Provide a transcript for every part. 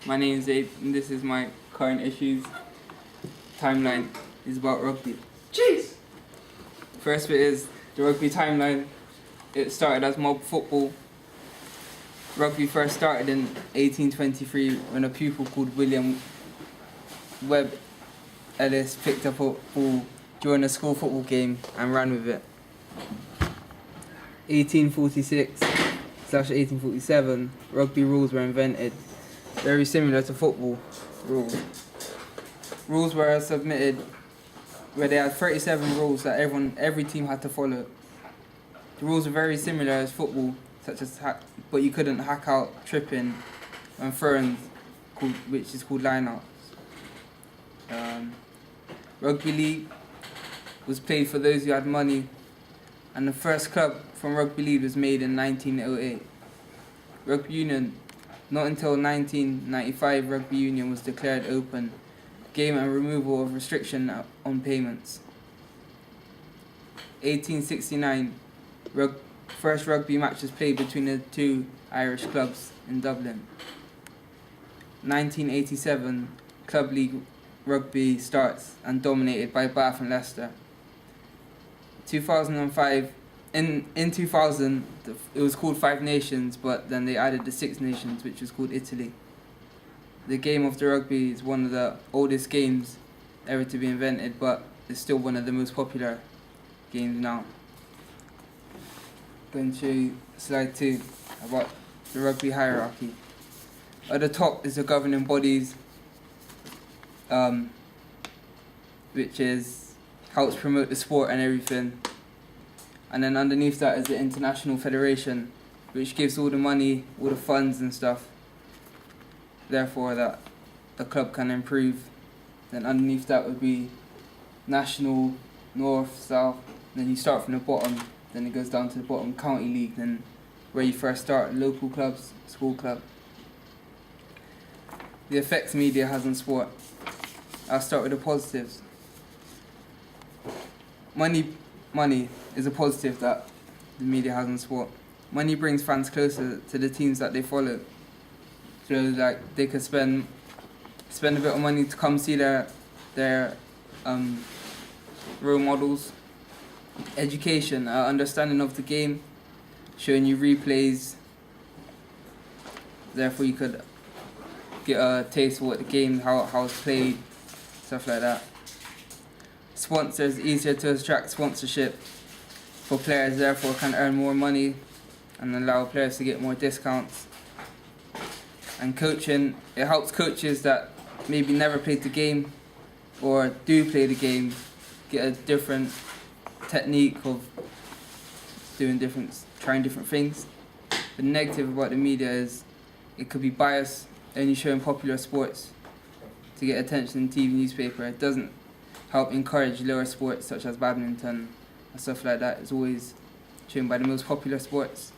My name is Zayd, and this is my current issues timeline. Is about rugby. Jeez! First bit is the rugby timeline. It started as mob football. Rugby first started in 1823 when a pupil called William Webb Ellis picked up a ball during a school football game and ran with it. 1846/1847, rugby rules were invented, very similar to football rules. Rules were submitted where they had 37 rules that every team had to follow. The rules were very similar as football, such as but you couldn't hack out tripping and throwing, which is called line-outs. Rugby league was played for those who had money, and the first club from rugby league was made in 1908. Rugby union, not until 1995 rugby union was declared open, game and removal of restriction on payments. 1869, first rugby match was played between the two Irish clubs in Dublin. 1987, club league rugby starts and dominated by Bath and Leicester. 2005, in 2000, it was called Five Nations, but then they added the Six Nations, which was called Italy. The game of the rugby is one of the oldest games ever to be invented, but it's still one of the most popular games now. I'm going to show you slide 2 about the rugby hierarchy. At the top is the governing bodies, which helps promote the sport and everything. And then underneath that is the International Federation, which gives all the money, all the funds and stuff, therefore that the club can improve. Then underneath that would be national, north, south. Then you start from the bottom, then it goes down to the bottom, county league, then where you first start, local clubs, school club. The effects media has on sport. I'll start with the positives. Money is a positive that the media has on sport. Money brings fans closer to the teams that they follow. So like they could spend a bit of money to come see their role models. Education, understanding of the game, showing you replays. Therefore you could get a taste of what the game, how it's played, stuff like that. Sponsors, easier to attract sponsorship for players, therefore can earn more money and allow players to get more discounts. And coaching, it helps coaches that maybe never played the game or do play the game get a different technique of trying different things. The negative about the media is it could be biased, only showing popular sports to get attention in TV, newspaper. It doesn't help encourage lower sports such as badminton and stuff like that. It's always shown by the most popular sports.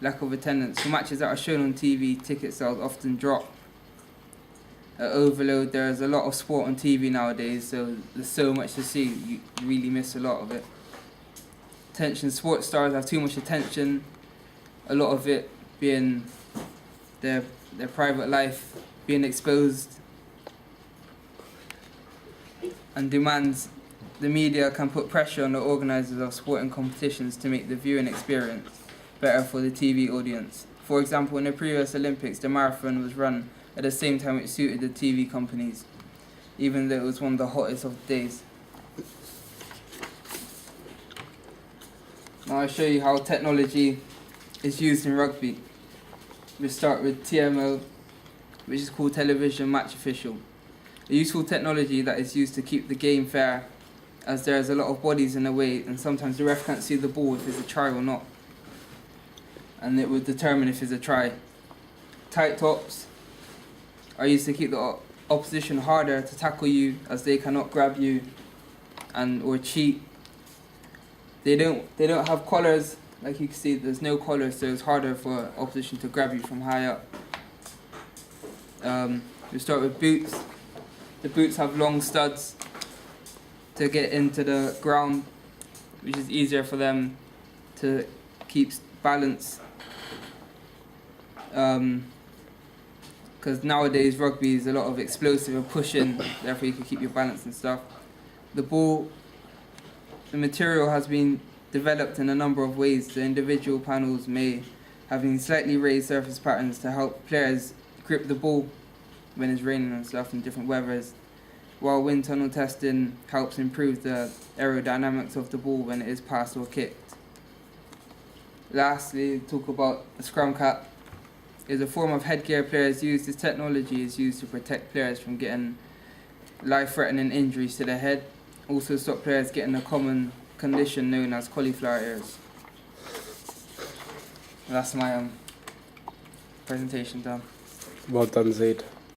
Lack of attendance. For matches that are shown on TV, ticket sales often drop. At overload, there's a lot of sport on TV nowadays, so there's so much to see, you really miss a lot of it. Attention, sports stars have too much attention, a lot of it being their private life being exposed, and demands. The media can put pressure on the organisers of sporting competitions to make the viewing experience better for the TV audience. For example, in the previous Olympics, the marathon was run at the same time it suited the TV companies, even though it was one of the hottest of the days. Now I'll show you how technology is used in rugby. We start with TMO, which is called Television Match Official. A useful technology that is used to keep the game fair, as there is a lot of bodies in the way and sometimes the ref can't see the ball if it's a try or not, and it would determine if it's a try. Tight tops are used to keep the opposition harder to tackle you, as they cannot grab you or cheat. They don't have collars, like you can see there's no collar, so it's harder for opposition to grab you from high up. We start with boots. The boots have long studs to get into the ground, which is easier for them to keep balance. because nowadays rugby is a lot of explosive and pushing, therefore you can keep your balance and stuff. The ball, the material has been developed in a number of ways. The individual panels may having slightly raised surface patterns to help players grip the ball when it's raining and stuff in different weathers, while wind tunnel testing helps improve the aerodynamics of the ball when it is passed or kicked. Lastly, talk about the scrum cap. It's a form of headgear players use. This technology is used to protect players from getting life-threatening injuries to their head. Also stop players getting a common condition known as cauliflower ears. That's my presentation done. Well done, Zayd.